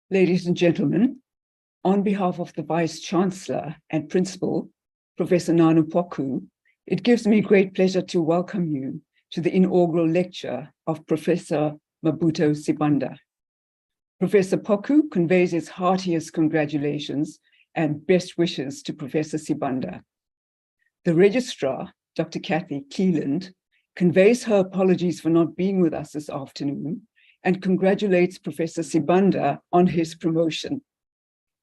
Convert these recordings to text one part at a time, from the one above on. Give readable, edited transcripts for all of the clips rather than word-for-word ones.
Ladies and gentlemen, on behalf of the Vice-Chancellor and Principal, Professor Nanu Poku, it gives me great pleasure to welcome you to the inaugural lecture of Professor Mabutho Sibanda. Professor Poku conveys his heartiest congratulations and best wishes to Professor Sibanda. The Registrar, Dr. Kathy Cleland, conveys her apologies for not being with us this afternoon and congratulates Professor Sibanda on his promotion.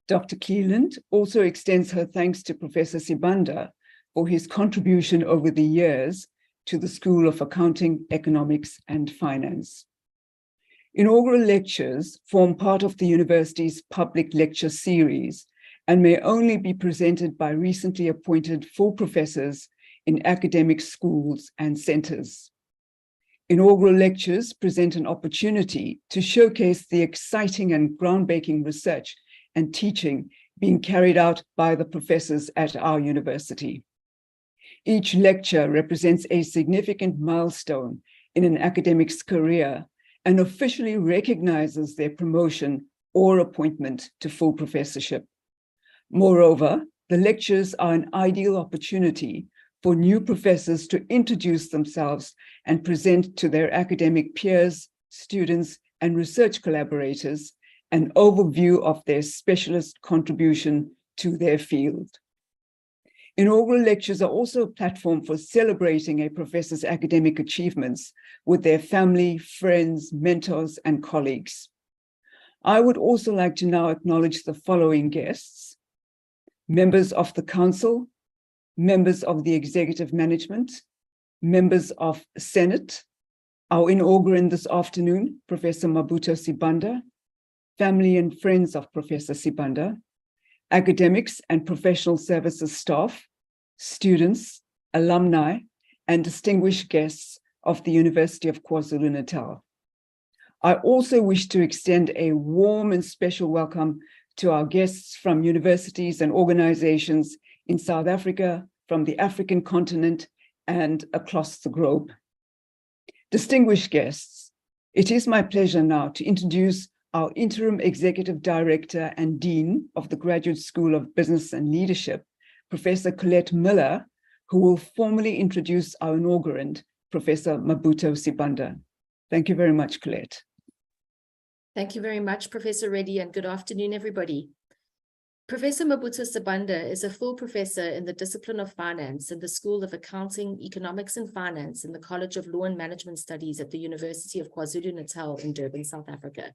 Dr. Cleland also extends her thanks to Professor Sibanda for his contribution over the years to the School of Accounting, Economics and Finance. Inaugural lectures form part of the university's public lecture series and may only be presented by recently appointed full professors in academic schools and centers. Inaugural lectures present an opportunity to showcase the exciting and groundbreaking research and teaching being carried out by the professors at our university. Each lecture represents a significant milestone in an academic's career and officially recognizes their promotion or appointment to full professorship. Moreover, the lectures are an ideal opportunity for new professors to introduce themselves and present to their academic peers, students, and research collaborators an overview of their specialist contribution to their field. Inaugural lectures are also a platform for celebrating a professor's academic achievements with their family, friends, mentors, and colleagues. I would also like to now acknowledge the following guests: members of the Council, members of the Executive Management, members of Senate, our inaugurand this afternoon, Professor Mabutho Sibanda, family and friends of Professor Sibanda, academics and professional services staff, students, alumni, and distinguished guests of the University of KwaZulu-Natal. I also wish to extend a warm and special welcome to our guests from universities and organizations in South Africa, from the African continent, and across the globe. Distinguished guests, it is my pleasure now to introduce our Interim Executive Director and Dean of the Graduate School of Business and Leadership, Professor Colette Miller, who will formally introduce our inaugurand, Professor Mabutho Sibanda. Thank you very much, Colette. Thank you very much, Professor Reddy, and good afternoon, everybody. Professor Mabutho Sibanda is a full professor in the discipline of finance in the School of Accounting, Economics and Finance in the College of Law and Management Studies at the University of KwaZulu-Natal in Durban, South Africa.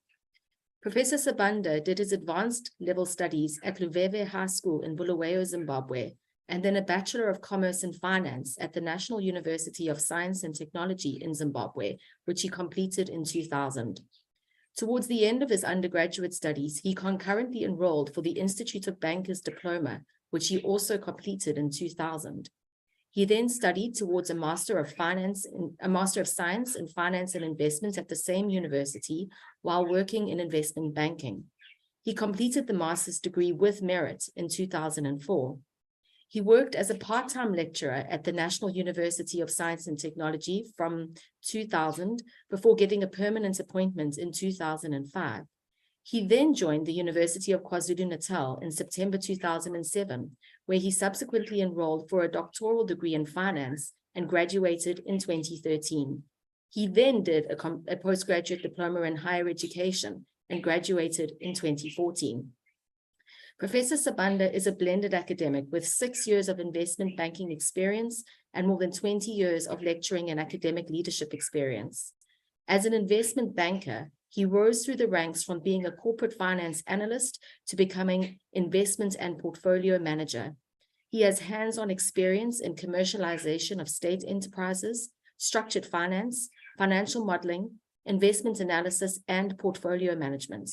Professor Sibanda did his advanced level studies at Luveve High School in Bulawayo, Zimbabwe, and then a Bachelor of Commerce and Finance at the National University of Science and Technology in Zimbabwe, which he completed in 2000. Towards the end of his undergraduate studies, he concurrently enrolled for the Institute of Bankers Diploma, which he also completed in 2000. He then studied towards a Master of Science in Finance and Investment at the same university while working in investment banking. He completed the master's degree with merit in 2004. He worked as a part-time lecturer at the National University of Science and Technology from 2000 before getting a permanent appointment in 2005. He then joined the University of KwaZulu-Natal in September 2007, where he subsequently enrolled for a doctoral degree in finance and graduated in 2013. He then did a postgraduate diploma in higher education and graduated in 2014. Professor Sibanda is a blended academic with 6 years of investment banking experience and more than 20 years of lecturing and academic leadership experience. As an investment banker, he rose through the ranks from being a corporate finance analyst to becoming investment and portfolio manager. He has hands-on experience in commercialization of state enterprises, structured finance, financial modeling, investment analysis, and portfolio management.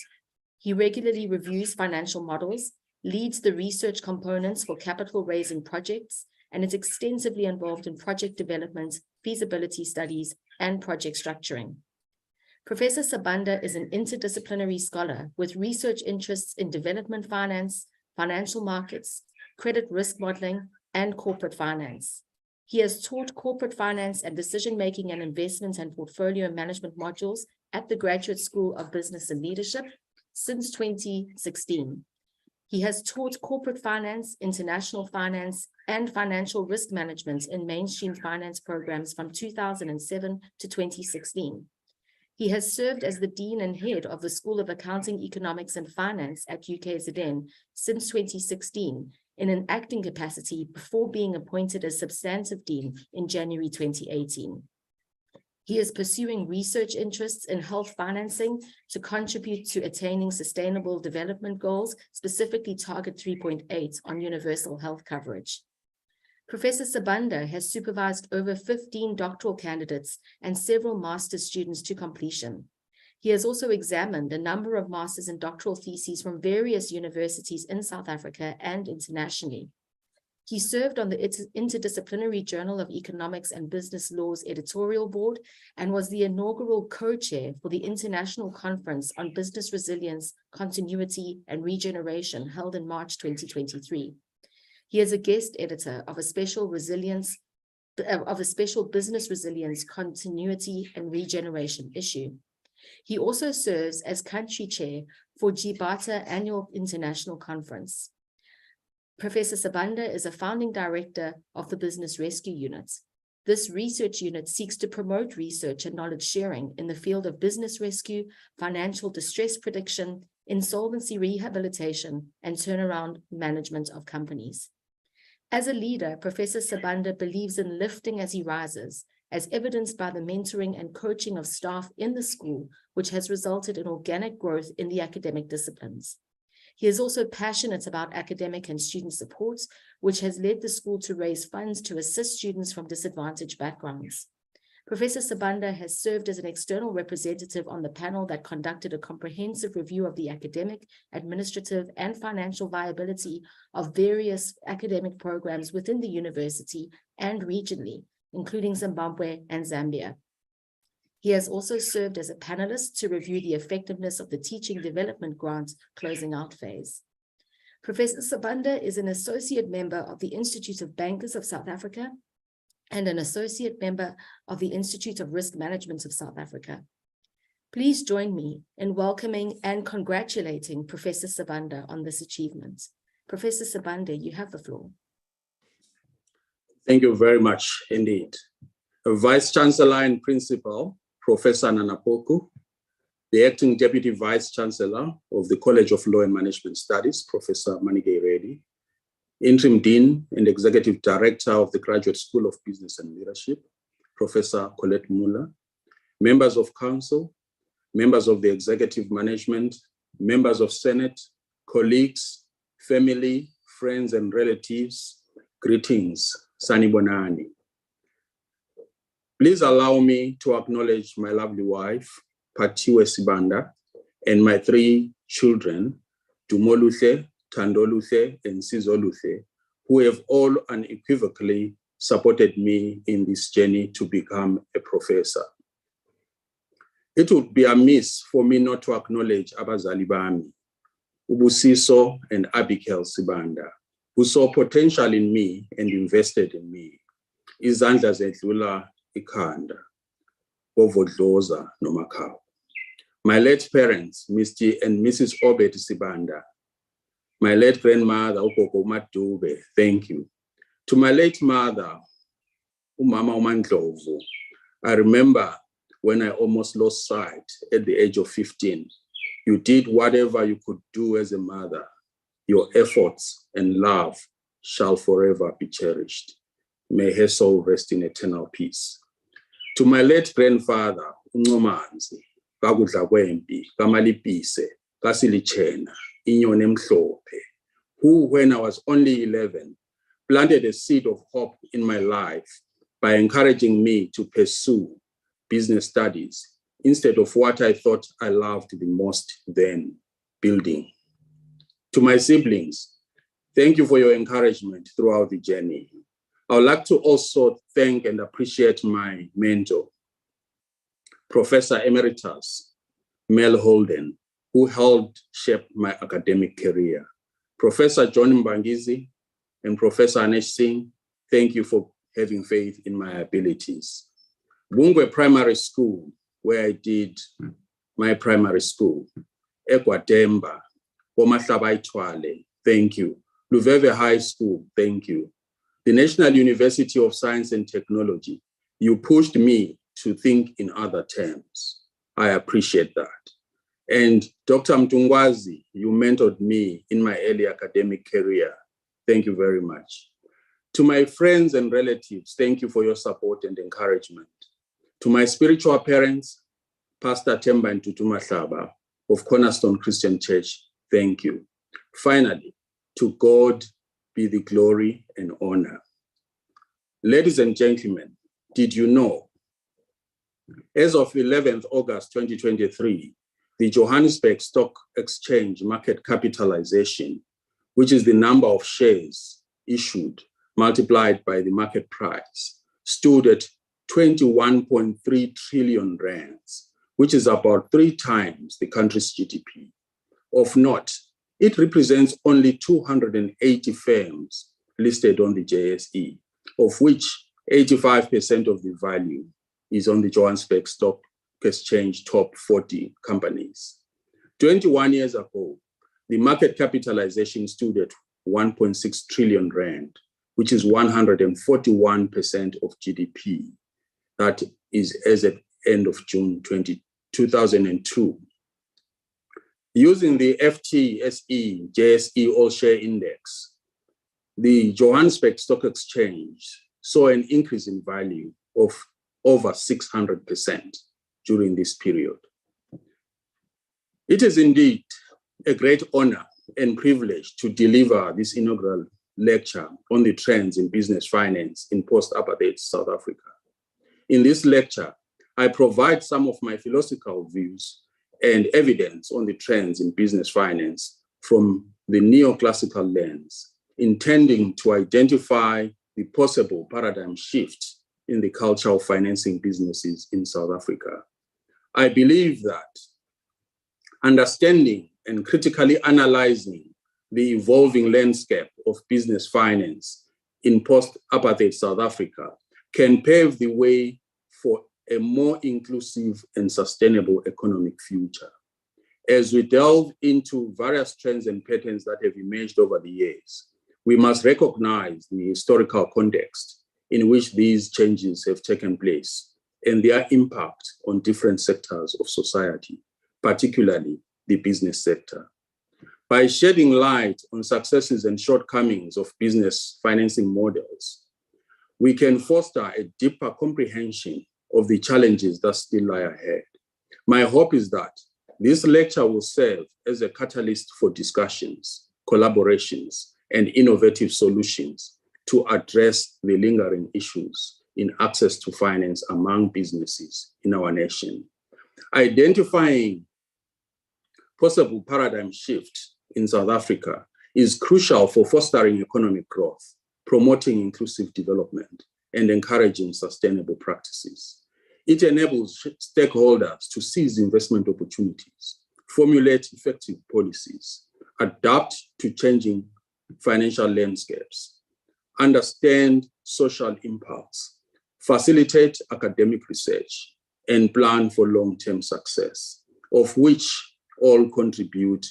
He regularly reviews financial models, leads the research components for capital raising projects, and is extensively involved in project development, feasibility studies, and project structuring. Professor Sibanda is an interdisciplinary scholar with research interests in development finance, financial markets, credit risk modeling, and corporate finance. He has taught corporate finance and decision-making and investment and portfolio management modules at the Graduate School of Business and Leadership, since 2016. He has taught corporate finance, international finance, and financial risk management in mainstream finance programs from 2007 to 2016. He has served as the Dean and Head of the School of Accounting, Economics and Finance at UKZN since 2016 in an acting capacity before being appointed as Substantive Dean in January 2018. He is pursuing research interests in health financing to contribute to attaining sustainable development goals, specifically Target 3.8 on universal health coverage. Professor Sibanda has supervised over 15 doctoral candidates and several master's students to completion. He has also examined a number of master's and doctoral theses from various universities in South Africa and internationally. He served on the Interdisciplinary Journal of Economics and Business Law's editorial board and was the inaugural co-chair for the International Conference on Business Resilience, Continuity, and Regeneration held in March 2023. He is a guest editor of a special business resilience, continuity, and regeneration issue. He also serves as country chair for Gibata Annual International Conference. Professor Sibanda is a founding director of the Business Rescue Unit. This research unit seeks to promote research and knowledge sharing in the field of business rescue, financial distress prediction, insolvency rehabilitation, and turnaround management of companies. As a leader, Professor Sibanda believes in lifting as he rises, as evidenced by the mentoring and coaching of staff in the school, which has resulted in organic growth in the academic disciplines. He is also passionate about academic and student support, which has led the school to raise funds to assist students from disadvantaged backgrounds. Professor Sibanda has served as an external representative on the panel that conducted a comprehensive review of the academic, administrative, and financial viability of various academic programs within the university and regionally, including Zimbabwe and Zambia. He has also served as a panelist to review the effectiveness of the Teaching Development Grant closing out phase. Professor Sibanda is an associate member of the Institute of Bankers of South Africa and an associate member of the Institute of Risk Management of South Africa. Please join me in welcoming and congratulating Professor Sibanda on this achievement. Professor Sibanda, you have the floor. Thank you very much indeed. Vice Chancellor and Principal, Professor Nanapoku, the Acting Deputy Vice Chancellor of the College of Law and Management Studies, Professor Manigay Reddy, Interim Dean and Executive Director of the Graduate School of Business and Leadership, Professor Colette Muller, members of Council, members of the Executive Management, members of Senate, colleagues, family, friends and relatives, greetings, Sanibonani. Please allow me to acknowledge my lovely wife, Patiwe Sibanda, and my 3 children, Dumoluthe, Tandoluthe, and Sizoluthe, who have all unequivocally supported me in this journey to become a professor. It would be amiss for me not to acknowledge Abazali Bami, Ubusiso and Abigail Sibanda, who saw potential in me and invested in me. Izandla zedlula ikhanda, ovodloza nomakhawu. My late parents, Mr. and Mrs. Obed Sibanda. My late grandmother, Ukoko Madube, thank you. To my late mother, Umama Umandlovu, I remember when I almost lost sight at the age of 15. You did whatever you could do as a mother. Your efforts and love shall forever be cherished. May her soul rest in eternal peace. To my late grandfather, Uncomanzi, Kakudla Kwempi, Kamalipise, Kasilichena, Inyone Mhlophe, who, when I was only 11, planted a seed of hope in my life by encouraging me to pursue business studies instead of what I thought I loved the most then, building. To my siblings, thank you for your encouragement throughout the journey. I would like to also thank and appreciate my mentor, Professor Emeritus Mel Holden, who helped shape my academic career. Professor John Mbangizi and Professor Anesh Singh, thank you for having faith in my abilities. Bungwe Primary School, where I did my primary school. eKwaDemba, Komahlabayithwale, thank you. Luveve High School, thank you. The National University of Science and Technology, you pushed me to think in other terms. I appreciate that. And Dr. Mtungwazi, you mentored me in my early academic career. Thank you very much. To my friends and relatives, thank you for your support and encouragement. To my spiritual parents, Pastor Temba and Tutu Mahlaba of Cornerstone Christian Church, thank you. Finally, to God be the glory and honor. Ladies and gentlemen, did you know, as of 11th August 2023, the Johannesburg Stock Exchange market capitalization, which is the number of shares issued multiplied by the market price, stood at 21.3 trillion rands, which is about 3 times the country's GDP. Of note, it represents only 280 firms listed on the JSE, of which 85% of the value is on the Johannesburg Stock Exchange top 40 companies. 21 years ago, the market capitalization stood at 1.6 trillion rand, which is 141% of GDP. That is as at end of June 2002. Using the FTSE JSE All Share Index, the Johannesburg Stock Exchange saw an increase in value of over 600% during this period. It is indeed a great honor and privilege to deliver this inaugural lecture on the trends in business finance in post-apartheid South Africa. In this lecture, I provide some of my philosophical views and evidence on the trends in business finance from the neoclassical lens, intending to identify the possible paradigm shift in the culture of financing businesses in South Africa. I believe that understanding and critically analyzing the evolving landscape of business finance in post-apartheid South Africa can pave the way for a more inclusive and sustainable economic future. As we delve into various trends and patterns that have emerged over the years, we must recognize the historical context in which these changes have taken place and their impact on different sectors of society, particularly the business sector. By shedding light on successes and shortcomings of business financing models, we can foster a deeper comprehension of the challenges that still lie ahead. My hope is that this lecture will serve as a catalyst for discussions, collaborations, and innovative solutions to address the lingering issues in access to finance among businesses in our nation. Identifying possible paradigm shift in South Africa is crucial for fostering economic growth, promoting inclusive development, and encouraging sustainable practices. It enables stakeholders to seize investment opportunities, formulate effective policies, adapt to changing financial landscapes, understand social impacts, facilitate academic research, and plan for long-term success, of which all contribute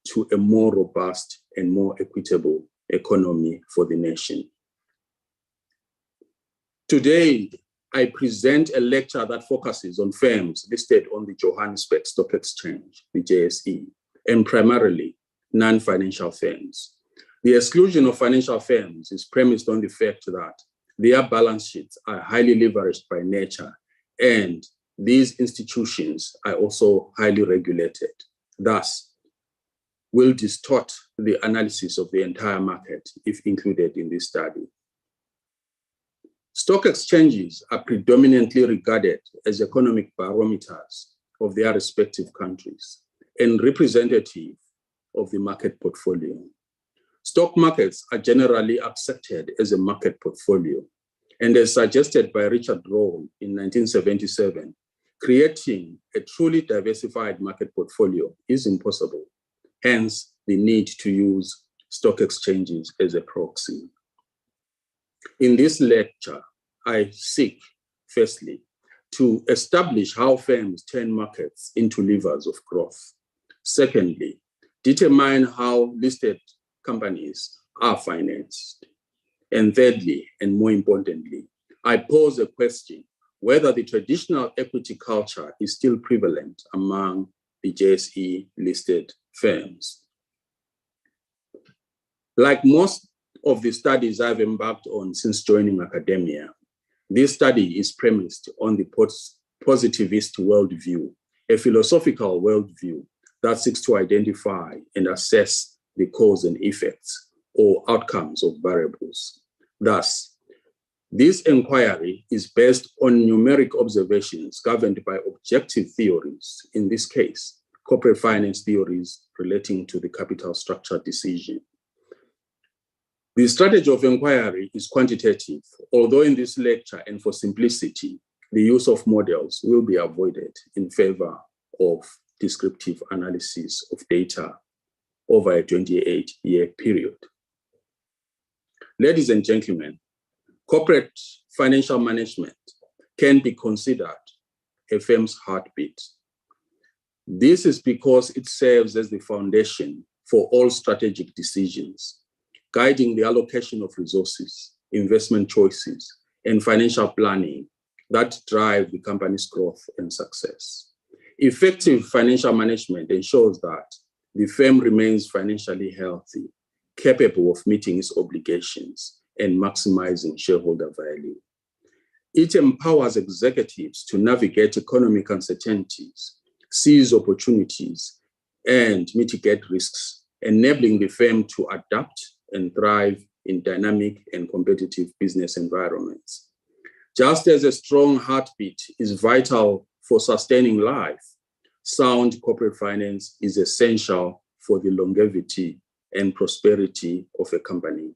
to a more robust and more equitable economy for the nation. Today, I present a lecture that focuses on firms listed on the Johannesburg Stock Exchange, the JSE, and primarily non-financial firms. The exclusion of financial firms is premised on the fact that their balance sheets are highly leveraged by nature, and these institutions are also highly regulated, thus will distort the analysis of the entire market if included in this study. Stock exchanges are predominantly regarded as economic barometers of their respective countries and representative of the market portfolio. Stock markets are generally accepted as a market portfolio, and as suggested by Richard Roll in 1977, creating a truly diversified market portfolio is impossible, hence the need to use stock exchanges as a proxy. In this lecture, I seek, firstly, to establish how firms turn markets into levers of growth. Secondly, determine how listed companies are financed. And thirdly, and more importantly, I pose a question whether the traditional equity culture is still prevalent among the JSE listed firms. Like most of the studies I've embarked on since joining academia, this study is premised on the positivist worldview, a philosophical worldview that seeks to identify and assess the cause and effects or outcomes of variables. Thus, this inquiry is based on numeric observations governed by objective theories, in this case, corporate finance theories relating to the capital structure decision. The strategy of inquiry is quantitative, although in this lecture and for simplicity, the use of models will be avoided in favor of descriptive analysis of data over a 28-year period. Ladies and gentlemen, corporate financial management can be considered a firm's heartbeat. This is because it serves as the foundation for all strategic decisions, guiding the allocation of resources, investment choices, and financial planning that drive the company's growth and success. Effective financial management ensures that the firm remains financially healthy, capable of meeting its obligations, and maximizing shareholder value. It empowers executives to navigate economic uncertainties, seize opportunities, and mitigate risks, enabling the firm to adapt and thrive in dynamic and competitive business environments. Just as a strong heartbeat is vital for sustaining life, sound corporate finance is essential for the longevity and prosperity of a company.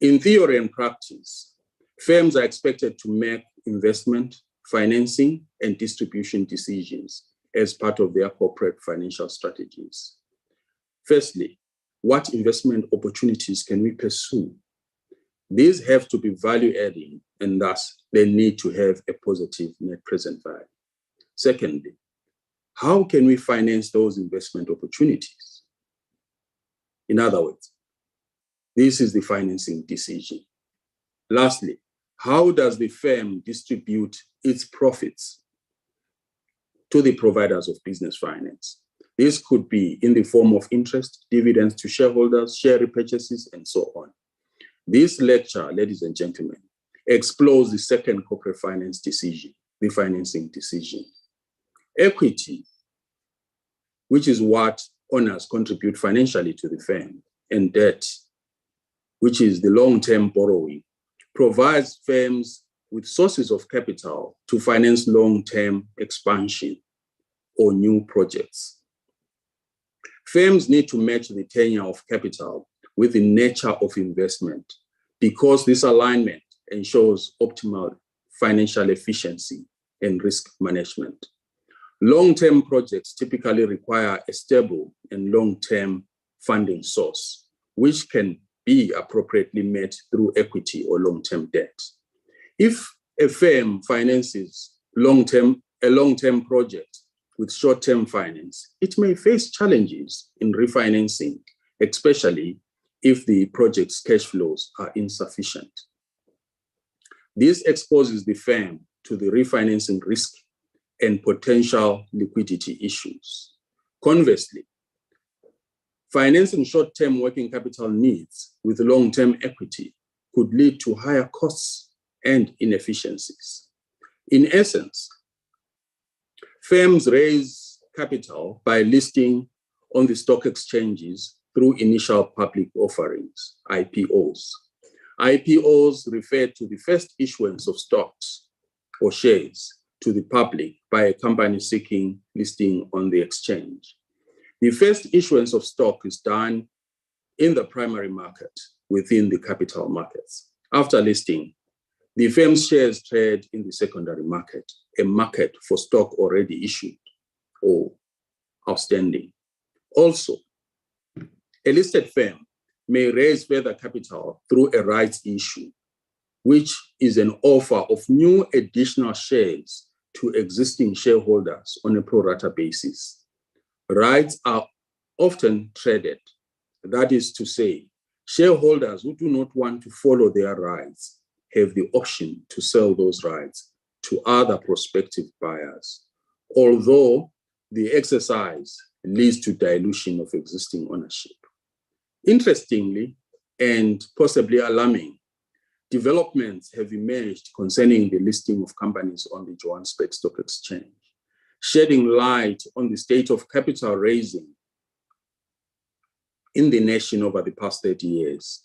In theory and practice, firms are expected to make investment, financing, and distribution decisions as part of their corporate financial strategies. Firstly, what investment opportunities can we pursue? These have to be value-adding, and thus they need to have a positive net present value. Secondly, how can we finance those investment opportunities? In other words, this is the financing decision. Lastly, how does the firm distribute its profits to the providers of business finance? This could be in the form of interest, dividends to shareholders, share repurchases, and so on. This lecture, ladies and gentlemen, explores the second corporate finance decision, the financing decision. Equity, which is what owners contribute financially to the firm, and debt, which is the long-term borrowing, provides firms with sources of capital to finance long-term expansion or new projects. Firms need to match the tenure of capital with the nature of investment because this alignment ensures optimal financial efficiency and risk management. Long-term projects typically require a stable and long-term funding source, which can be appropriately met through equity or long-term debt. If a firm finances a long-term project with short-term finance, it may face challenges in refinancing, especially if the project's cash flows are insufficient. This exposes the firm to the refinancing risk and potential liquidity issues. Conversely, financing short-term working capital needs with long-term equity could lead to higher costs and inefficiencies. In essence, firms raise capital by listing on the stock exchanges through initial public offerings, IPOs. IPOs refer to the first issuance of stocks or shares to the public by a company seeking listing on the exchange. The first issuance of stock is done in the primary market within the capital markets. After listing, the firm's shares trade in the secondary market, a market for stock already issued or outstanding. Also, a listed firm may raise further capital through a rights issue, which is an offer of new additional shares to existing shareholders on a pro rata basis. rights are often traded. That is to say, shareholders who do not want to follow their rights have the option to sell those rights to other prospective buyers, although the exercise leads to dilution of existing ownership. Interestingly, and possibly alarming, developments have emerged concerning the listing of companies on the Johannesburg Stock Exchange, shedding light on the state of capital raising in the nation over the past 30 years.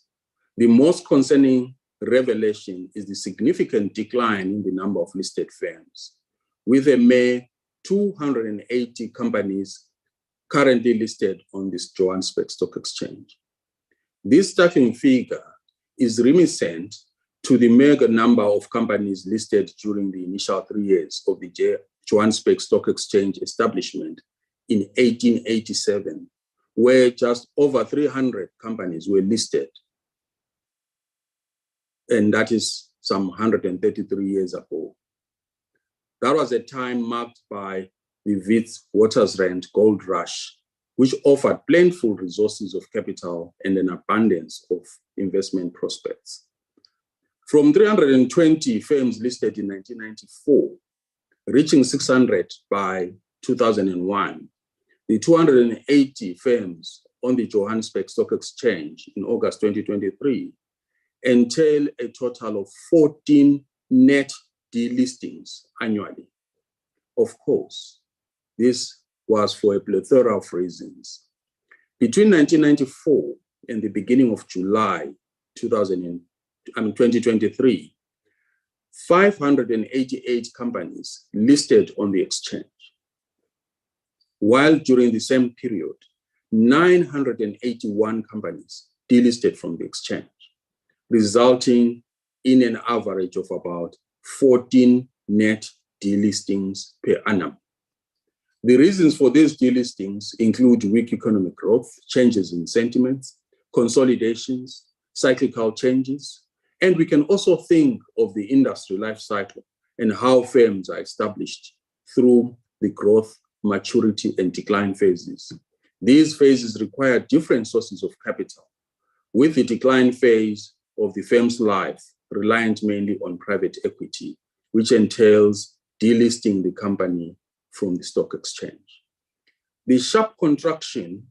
The most concerning revelation is the significant decline in the number of listed firms, with a mere 280 companies currently listed on this Johannesburg Stock Exchange. This startling figure is reminiscent to the mega number of companies listed during the initial 3 years of the Johannesburg Stock Exchange establishment in 1887, where just over 300 companies were listed. And that is some 133 years ago. That was a time marked by the Witwatersrand gold rush, which offered plentiful resources of capital and an abundance of investment prospects. From 320 firms listed in 1994, reaching 600 by 2001, the 280 firms on the Johannesburg Stock Exchange in August 2023 entail a total of 14 net delistings annually. Of course, this was for a plethora of reasons. Between 1994 and the beginning of July 2023, 588 companies listed on the exchange, while during the same period, 981 companies delisted from the exchange, resulting in an average of about 14 net delistings per annum. The reasons for these delistings include weak economic growth, changes in sentiments, consolidations, cyclical changes, and we can also think of the industry life cycle and how firms are established through the growth, maturity, and decline phases. These phases require different sources of capital, with the decline phase of the firm's life reliant mainly on private equity, which entails delisting the company from the stock exchange. The sharp contraction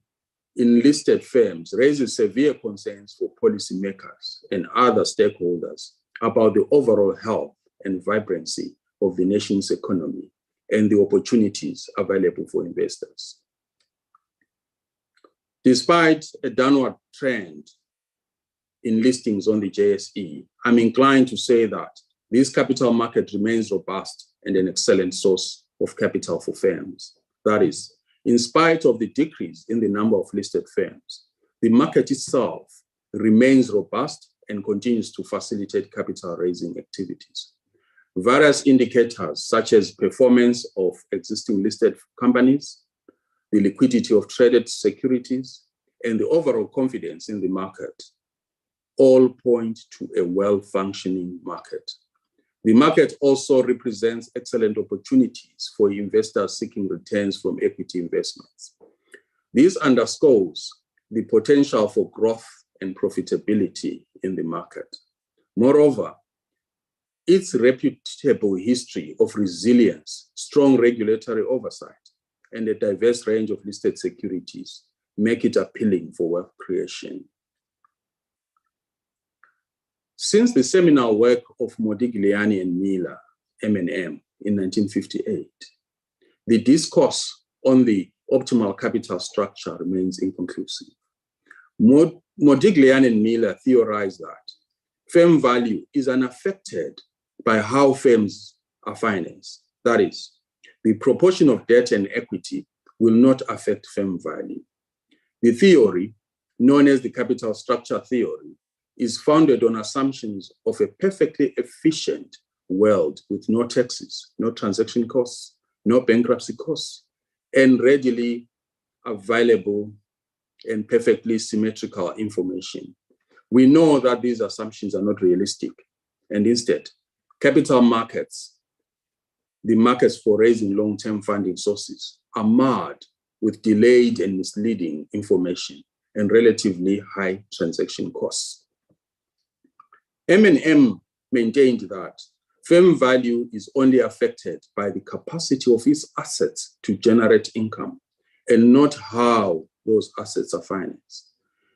in listed firms raises severe concerns for policymakers and other stakeholders about the overall health and vibrancy of the nation's economy and the opportunities available for investors. Despite a downward trend in listings on the JSE, I'm inclined to say that this capital market remains robust and an excellent source of capital for firms. That is, in spite of the decrease in the number of listed firms, the market itself remains robust and continues to facilitate capital raising activities. Various indicators such as performance of existing listed companies, the liquidity of traded securities, and the overall confidence in the market all point to a well-functioning market. The market also represents excellent opportunities for investors seeking returns from equity investments. This underscores the potential for growth and profitability in the market. Moreover, its reputable history of resilience, strong regulatory oversight, and a diverse range of listed securities make it appealing for wealth creation. Since the seminal work of Modigliani and Miller, M&M, in 1958, the discourse on the optimal capital structure remains inconclusive. Modigliani and Miller theorized that firm value is unaffected by how firms are financed. That is, the proportion of debt and equity will not affect firm value. The theory, known as the capital structure theory, is founded on assumptions of a perfectly efficient world with no taxes, no transaction costs, no bankruptcy costs, and readily available and perfectly symmetrical information. We know that these assumptions are not realistic, and instead, capital markets, the markets for raising long-term funding sources, are marred with delayed and misleading information and relatively high transaction costs. M&M maintained that firm value is only affected by the capacity of its assets to generate income and not how those assets are financed.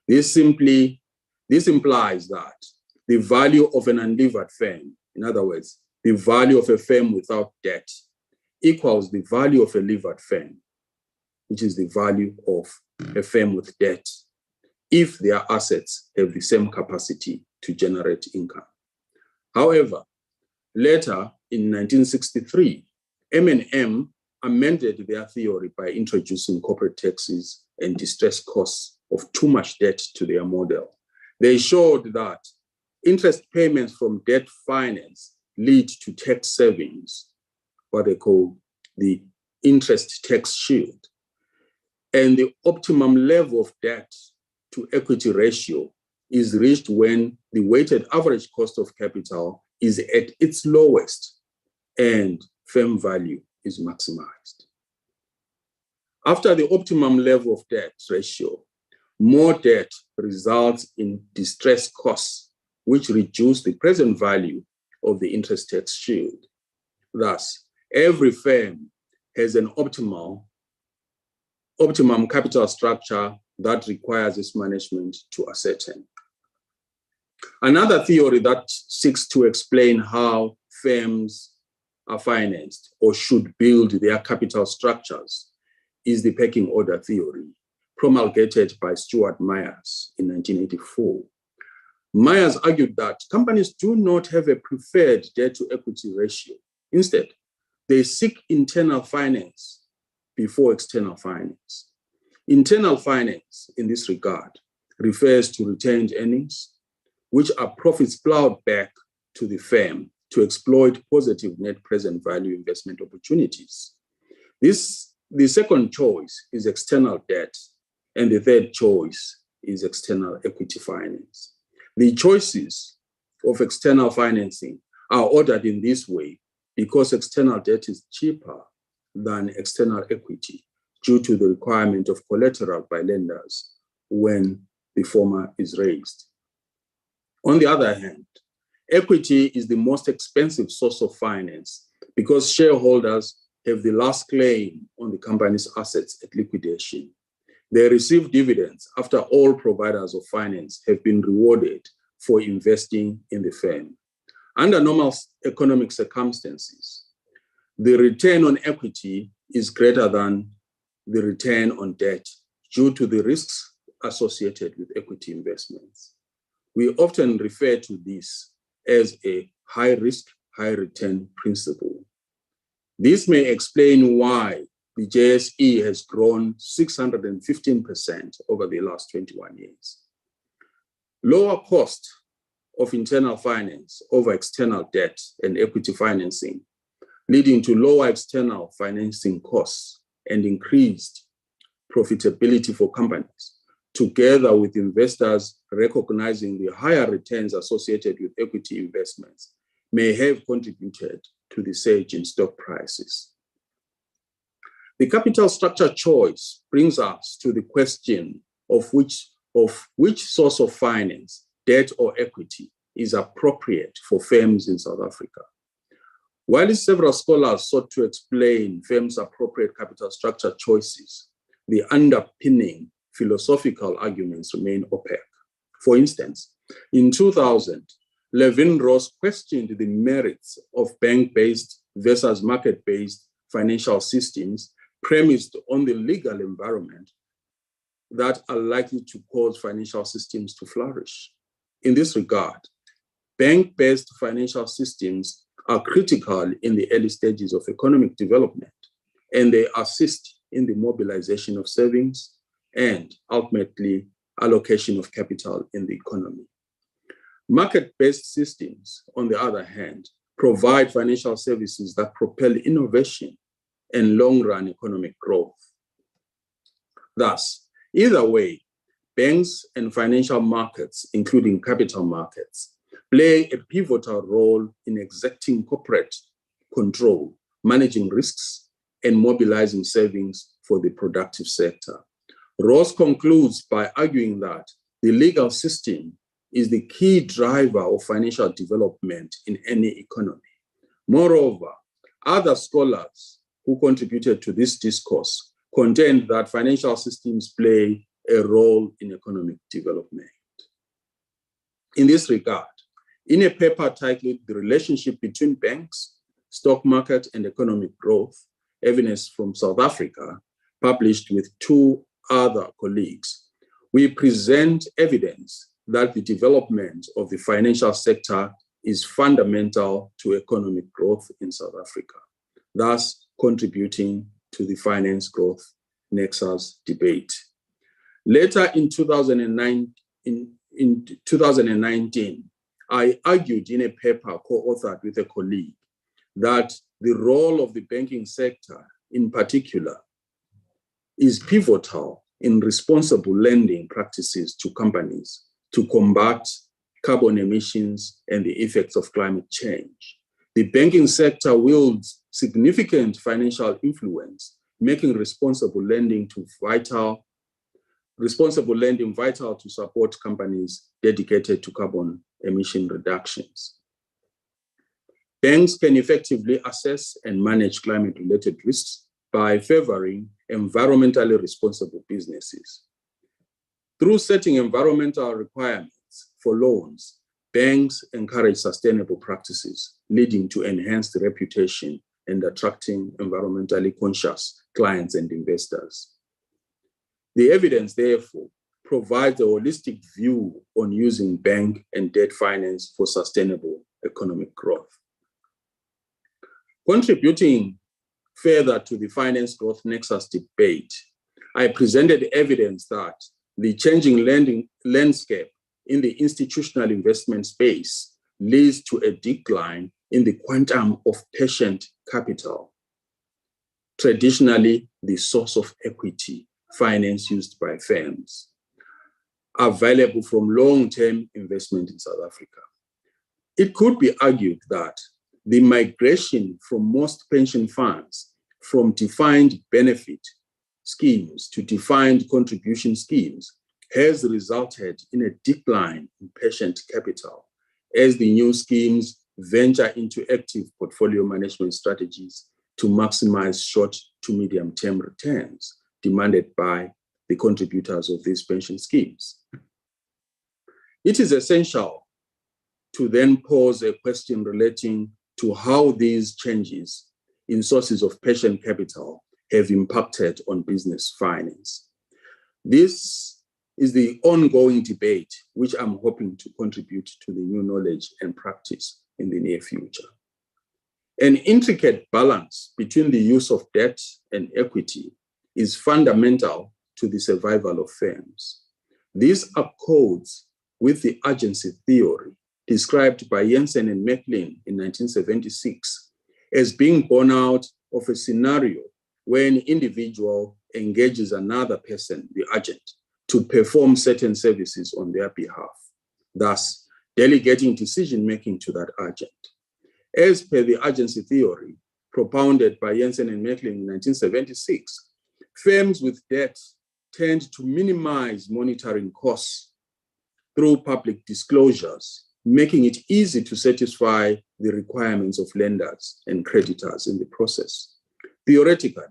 This implies that the value of an unlevered firm, in other words, the value of a firm without debt, equals the value of a levered firm, which is the value of a firm with debt, if their assets have the same capacity to generate income. However, later in 1963, M&M amended their theory by introducing corporate taxes and distress costs of too much debt to their model. They showed that interest payments from debt finance lead to tax savings, what they call the interest tax shield. And the optimum level of debt to equity ratio is reached when the weighted average cost of capital is at its lowest and firm value is maximized. After the optimum level of debt ratio, more debt results in distress costs, which reduce the present value of the interest tax shield. Thus, every firm has an optimum capital structure that requires its management to ascertain. Another theory that seeks to explain how firms are financed or should build their capital structures is the pecking order theory, promulgated by Stuart Myers in 1984. Myers argued that companies do not have a preferred debt-to-equity ratio. Instead, they seek internal finance before external finance. Internal finance, in this regard, refers to retained earnings, which are profits plowed back to the firm to exploit positive net present value investment opportunities. The second choice is external debt, and the third choice is external equity finance. The choices of external financing are ordered in this way because external debt is cheaper than external equity due to the requirement of collateral by lenders when the former is raised. On the other hand, equity is the most expensive source of finance because shareholders have the last claim on the company's assets at liquidation. They receive dividends after all providers of finance have been rewarded for investing in the firm. Under normal economic circumstances, the return on equity is greater than the return on debt due to the risks associated with equity investments. We often refer to this as a high risk, high return principle. This may explain why the JSE has grown 615% over the last 21 years. Lower cost of internal finance over external debt and equity financing, leading to lower external financing costs and increased profitability for companies, together with investors recognizing the higher returns associated with equity investments, may have contributed to the surge in stock prices. The capital structure choice brings us to the question of which source of finance, debt or equity, is appropriate for firms in South Africa. While several scholars sought to explain firms' appropriate capital structure choices, the underpinning philosophical arguments remain opaque. For instance, in 2000, Levin Ross questioned the merits of bank-based versus market-based financial systems premised on the legal environment that are likely to cause financial systems to flourish. In this regard, bank-based financial systems are critical in the early stages of economic development, and they assist in the mobilization of savings and ultimately allocation of capital in the economy. Market-based systems, on the other hand, provide financial services that propel innovation and long-run economic growth. Thus, either way, banks and financial markets, including capital markets, play a pivotal role in exerting corporate control, managing risks, and mobilizing savings for the productive sector. Ross concludes by arguing that the legal system is the key driver of financial development in any economy. Moreover, other scholars who contributed to this discourse contend that financial systems play a role in economic development. In this regard, in a paper titled "The Relationship Between Banks, Stock Market and Economic Growth, Evidence from South Africa," published with two other colleagues, we present evidence that the development of the financial sector is fundamental to economic growth in South Africa, thus contributing to the finance growth nexus debate. Later in 2019, I argued in a paper co-authored with a colleague that the role of the banking sector in particular is pivotal in responsible lending practices to companies to combat carbon emissions and the effects of climate change. The banking sector wields significant financial influence, making responsible lending vital to support companies dedicated to carbon emission reductions. Banks can effectively assess and manage climate-related risks by favoring environmentally responsible businesses. Through setting environmental requirements for loans, banks encourage sustainable practices, leading to enhanced reputation and attracting environmentally conscious clients and investors. The evidence, therefore, provides a holistic view on using bank and debt finance for sustainable economic growth. Contributing further to the finance growth nexus debate, I presented evidence that the changing lending landscape in the institutional investment space leads to a decline in the quantum of patient capital, traditionally the source of equity finance used by firms, available from long-term investment in South Africa. It could be argued that the migration from most pension funds from defined benefit schemes to defined contribution schemes has resulted in a decline in patient capital as the new schemes venture into active portfolio management strategies to maximize short to medium-term returns demanded by the contributors of these pension schemes. It is essential to then pose a question relating to how these changes in sources of patient capital have impacted on business finance. This is the ongoing debate, which I'm hoping to contribute to the new knowledge and practice in the near future. An intricate balance between the use of debt and equity is fundamental to the survival of firms. This accords with the urgency theory described by Jensen and Macklin in 1976 as being born out of a scenario where an individual engages another person, the agent, to perform certain services on their behalf, thus delegating decision-making to that agent. As per the urgency theory propounded by Jensen and Macklin in 1976, firms with debt tend to minimize monitoring costs through public disclosures, making it easy to satisfy the requirements of lenders and creditors in the process. Theoretically,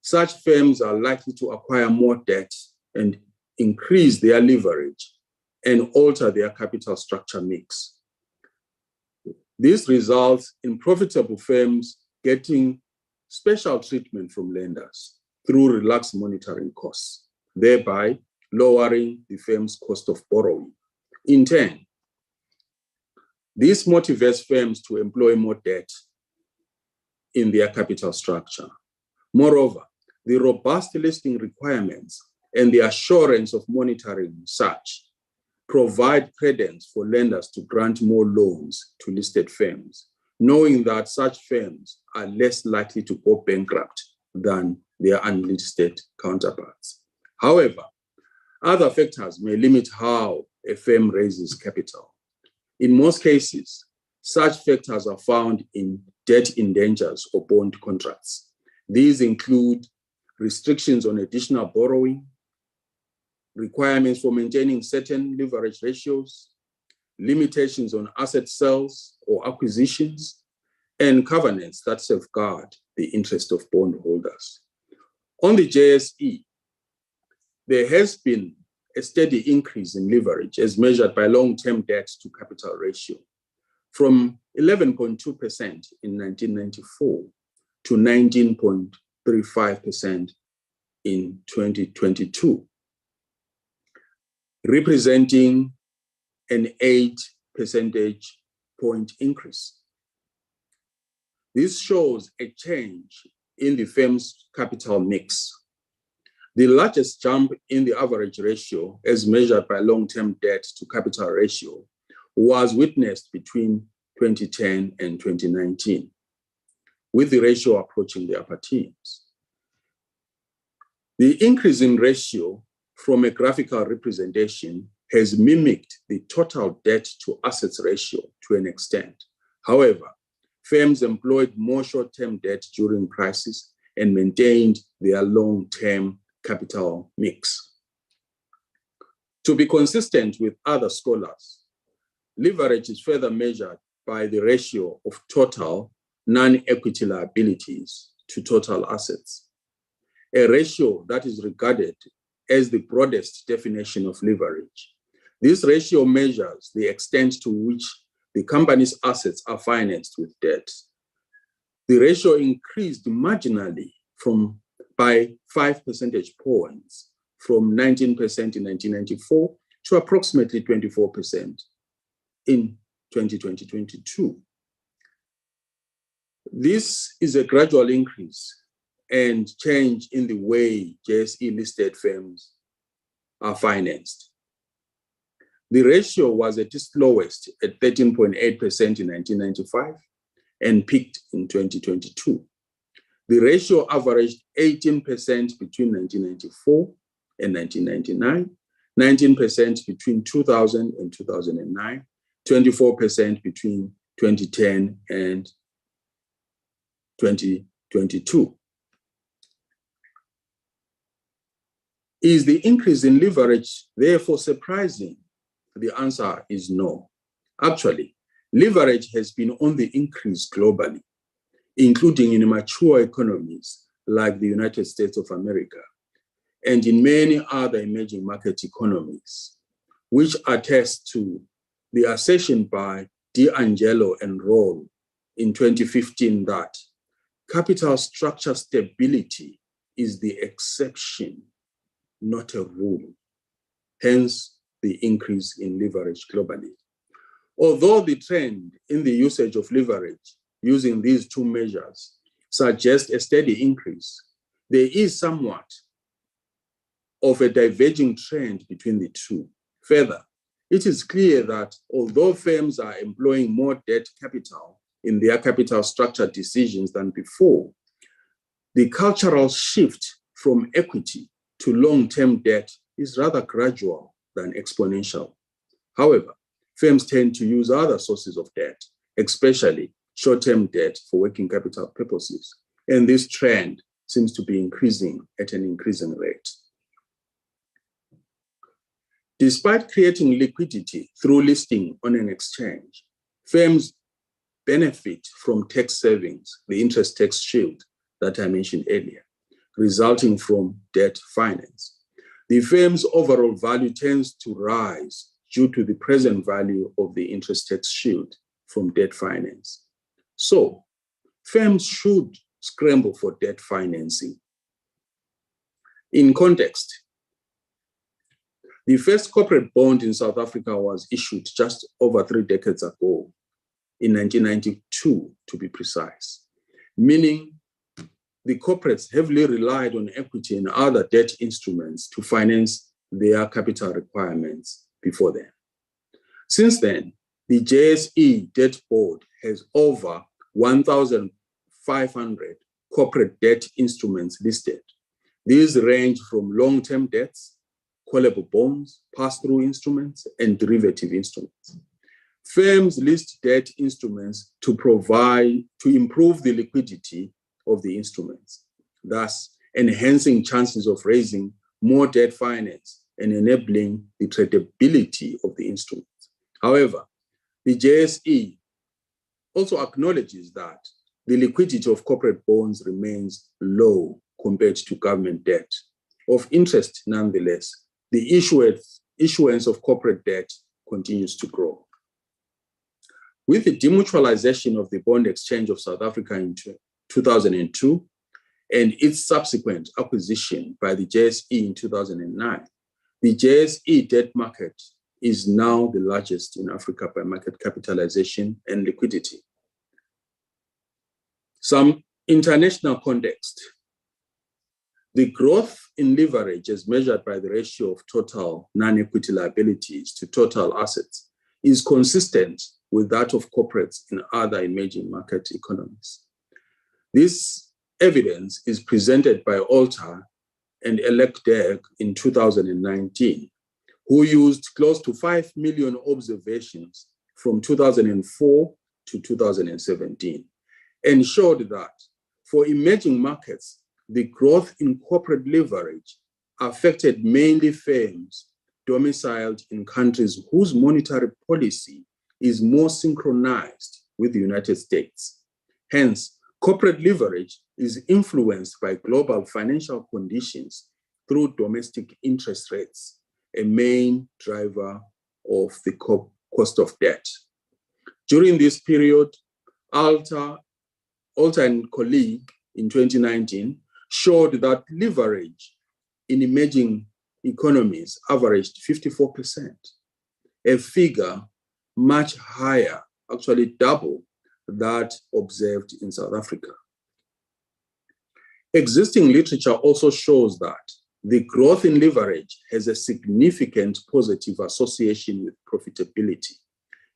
such firms are likely to acquire more debt and increase their leverage and alter their capital structure mix. This results in profitable firms getting special treatment from lenders through relaxed monitoring costs, thereby lowering the firm's cost of borrowing. In turn, this motivates firms to employ more debt in their capital structure. Moreover, the robust listing requirements and the assurance of monitoring such provide credence for lenders to grant more loans to listed firms, knowing that such firms are less likely to go bankrupt than their unlisted counterparts. However, other factors may limit how a firm raises capital. In most cases, such factors are found in debt indentures or bond contracts. These include restrictions on additional borrowing, requirements for maintaining certain leverage ratios, limitations on asset sales or acquisitions, and covenants that safeguard the interest of bondholders. On the JSE, there has been a steady increase in leverage as measured by long-term debt to capital ratio from 11.2% in 1994 to 19.35% in 2022, representing an 8 percentage point increase. This shows a change in the firm's capital mix. The largest jump in the average ratio, as measured by long-term debt to capital ratio, was witnessed between 2010 and 2019, with the ratio approaching the upper teens. The increase in ratio from a graphical representation has mimicked the total debt to assets ratio to an extent. However, firms employed more short-term debt during crisis and maintained their long-term capital mix. To be consistent with other scholars, leverage is further measured by the ratio of total non-equity liabilities to total assets, a ratio that is regarded as the broadest definition of leverage. This ratio measures the extent to which the company's assets are financed with debt. The ratio increased marginally by 5 percentage points from 19% in 1994 to approximately 24% in 2022. This is a gradual increase and change in the way JSE listed firms are financed. The ratio was at its lowest at 13.8% in 1995 and peaked in 2022. The ratio averaged 18% between 1994 and 1999, 19% between 2000 and 2009, 24% between 2010 and 2022. Is the increase in leverage therefore surprising? The answer is no. Actually, leverage has been on the increase globally, including in mature economies like the United States of America and in many other emerging market economies, which attest to the assertion by D'Angelo and Roll in 2015 that capital structure stability is the exception, not a rule. Hence, the increase in leverage globally. Although the trend in the usage of leverage using these two measures suggests a steady increase, there is somewhat of a diverging trend between the two. Further, it is clear that although firms are employing more debt capital in their capital structure decisions than before, the cultural shift from equity to long-term debt is rather gradual than exponential. However, firms tend to use other sources of debt, especially short-term debt for working capital purposes, and this trend seems to be increasing at an increasing rate. Despite creating liquidity through listing on an exchange, firms benefit from tax savings, the interest tax shield that I mentioned earlier, resulting from debt finance. The firm's overall value tends to rise due to the present value of the interest tax shield from debt finance. So, firms should scramble for debt financing. In context, the first corporate bond in South Africa was issued just over 3 decades ago, in 1992 to be precise, meaning the corporates heavily relied on equity and other debt instruments to finance their capital requirements before then. Since then, the JSE Debt Board has over 1,500 corporate debt instruments listed. These range from long-term debts, callable bonds, pass-through instruments, and derivative instruments. Firms list debt instruments to improve the liquidity of the instruments, thus enhancing chances of raising more debt finance and enabling the tradability of the instruments. However, the JSE also acknowledges that the liquidity of corporate bonds remains low compared to government debt. Of interest, nonetheless, the issuance of corporate debt continues to grow. With the demutualization of the bond exchange of South Africa in 2002 and its subsequent acquisition by the JSE in 2009, the JSE debt market is now the largest in Africa by market capitalization and liquidity. Some international context. The growth in leverage as measured by the ratio of total non-equity liabilities to total assets is consistent with that of corporates in other emerging market economies. This evidence is presented by Alter and Elecderg in 2019, who used close to 5 million observations from 2004 to 2017, and showed that for emerging markets, the growth in corporate leverage affected mainly firms domiciled in countries whose monetary policy is more synchronized with the United States. Hence, corporate leverage is influenced by global financial conditions through domestic interest rates, a main driver of the cost of debt. During this period, Alter and colleague in 2019 showed that leverage in emerging economies averaged 54%, a figure much higher, actually double that observed in South Africa. Existing literature also shows that the growth in leverage has a significant positive association with profitability.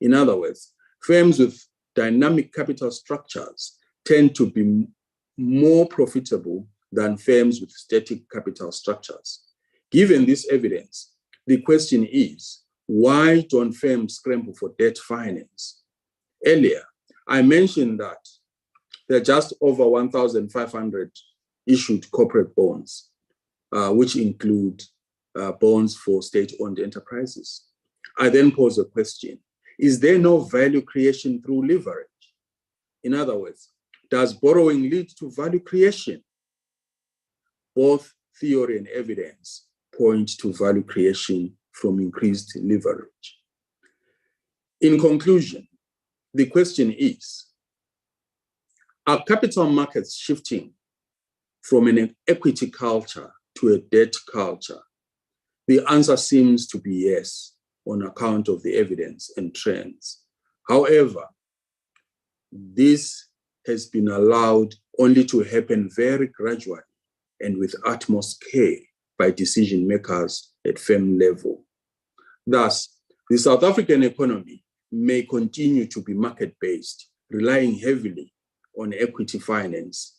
In other words, firms with dynamic capital structures tend to be more profitable than firms with static capital structures. Given this evidence, the question is, why don't firms scramble for debt finance? Earlier, I mentioned that there are just over 1,500 issued corporate bonds, which include bonds for state-owned enterprises. I then pose a question, is there no value creation through leverage? In other words, does borrowing lead to value creation? Both theory and evidence point to value creation from increased leverage. In conclusion, the question is, are capital markets shifting from an equity culture to a debt culture? The answer seems to be yes, on account of the evidence and trends. However, this has been allowed only to happen very gradually and with utmost care by decision makers at firm level. Thus, the South African economy may continue to be market-based, relying heavily on equity finance,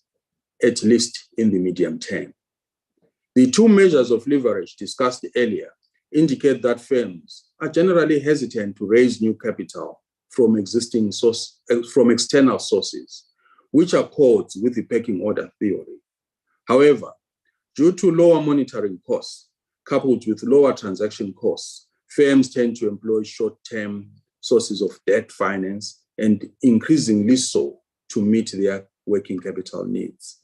at least in the medium term. The two measures of leverage discussed earlier indicate that firms are generally hesitant to raise new capital from external sources, which accords with the pecking order theory. However, due to lower monitoring costs, coupled with lower transaction costs, firms tend to employ short-term sources of debt finance, and increasingly so to meet their working capital needs.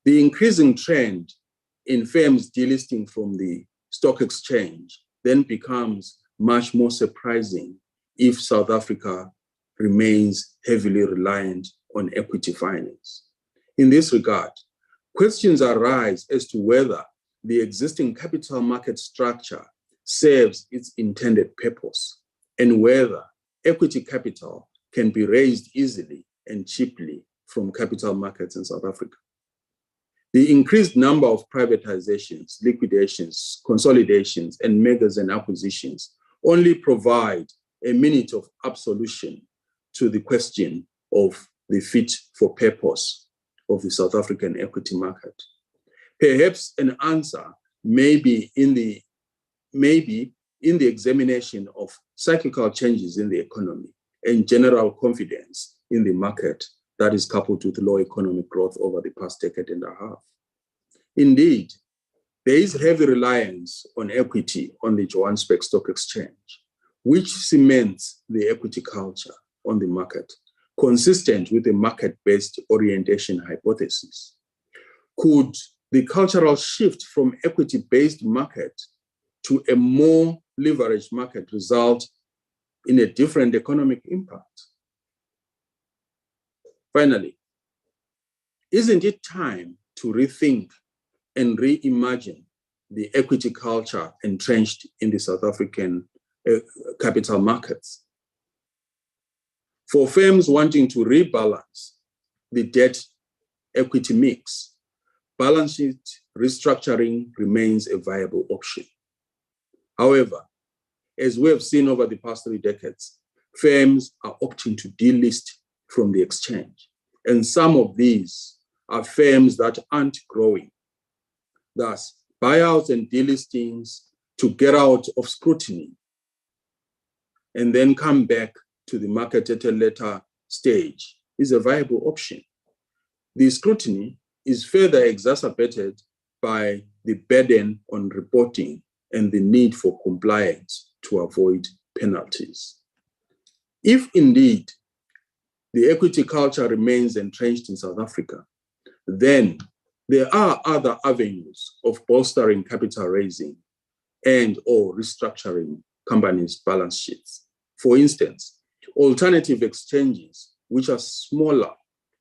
The increasing trend in firms delisting from the stock exchange then becomes much more surprising if South Africa remains heavily reliant on equity finance. In this regard, questions arise as to whether the existing capital market structure serves its intended purpose and whether equity capital can be raised easily and cheaply from capital markets in South Africa. The increased number of privatizations, liquidations, consolidations, and mergers and acquisitions only provide a minute of absolution to the question of the fit for purpose of the South African equity market. Perhaps an answer may be in the examination of cyclical changes in the economy and general confidence in the market that is coupled with low economic growth over the past decade and a half. Indeed, there is heavy reliance on equity on the Johannesburg Stock Exchange, which cements the equity culture on the market, consistent with the market-based orientation hypothesis. Could the cultural shift from equity-based market to a more leveraged market result in a different economic impact? Finally, isn't it time to rethink and reimagine the equity culture entrenched in the South African capital markets? For firms wanting to rebalance the debt-equity mix, balance sheet restructuring remains a viable option. However, as we have seen over the past 3 decades, firms are opting to delist from the exchange. And some of these are firms that aren't growing. Thus, buyouts and delistings to get out of scrutiny and then come back to the market at a later stage is a viable option. The scrutiny is further exacerbated by the burden on reporting and the need for compliance to avoid penalties. If indeed the equity culture remains entrenched in South Africa, then there are other avenues of bolstering capital raising and or restructuring companies' balance sheets. For instance, alternative exchanges, which are smaller,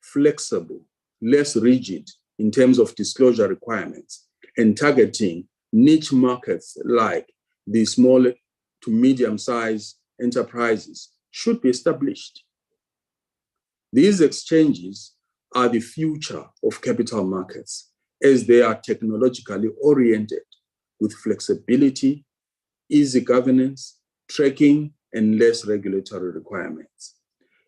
flexible, less rigid in terms of disclosure requirements, and targeting niche markets like the small to medium-sized enterprises should be established. These exchanges are the future of capital markets as they are technologically oriented with flexibility, easy governance, tracking, and less regulatory requirements.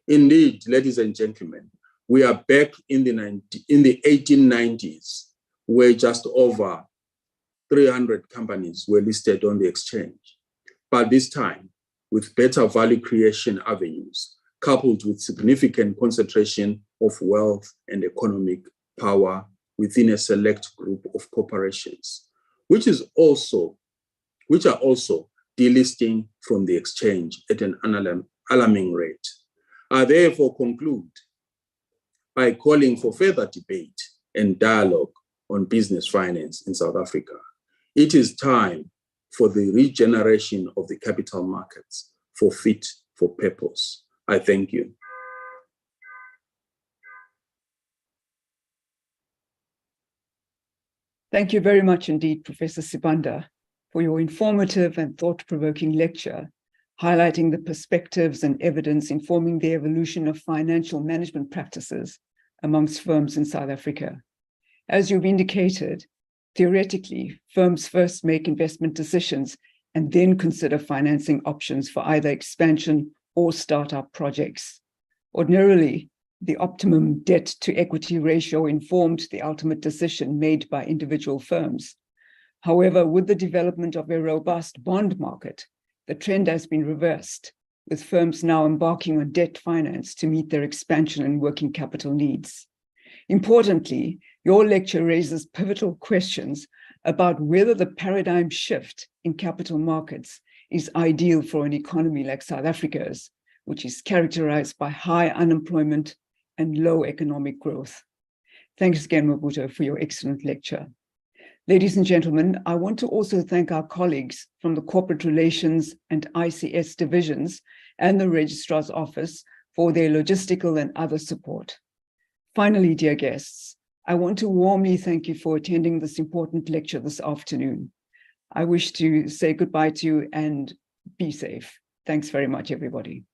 Indeed, ladies and gentlemen, we are back in the 1890s, where just over 300 companies were listed on the exchange. But this time, with better value creation avenues, coupled with significant concentration of wealth and economic power within a select group of corporations, which are also delisting from the exchange at an alarming rate. I therefore conclude by calling for further debate and dialogue on business finance in South Africa. It is time for the regeneration of the capital markets for fit for purpose. I thank you. Thank you very much indeed, Professor Sibanda, for your informative and thought-provoking lecture, highlighting the perspectives and evidence informing the evolution of financial management practices amongst firms in South Africa. As you've indicated, theoretically, firms first make investment decisions and then consider financing options for either expansion or startup projects. Ordinarily, the optimum debt-to-equity ratio informed the ultimate decision made by individual firms. However, with the development of a robust bond market, the trend has been reversed, with firms now embarking on debt finance to meet their expansion and working capital needs. Importantly, your lecture raises pivotal questions about whether the paradigm shift in capital markets is ideal for an economy like South Africa's, which is characterized by high unemployment and low economic growth. Thanks again, Mabutho, for your excellent lecture. Ladies and gentlemen, I want to also thank our colleagues from the Corporate Relations and ICS divisions and the Registrar's Office for their logistical and other support. Finally, dear guests, I want to warmly thank you for attending this important lecture this afternoon. I wish to say goodbye to you and be safe. Thanks very much, everybody.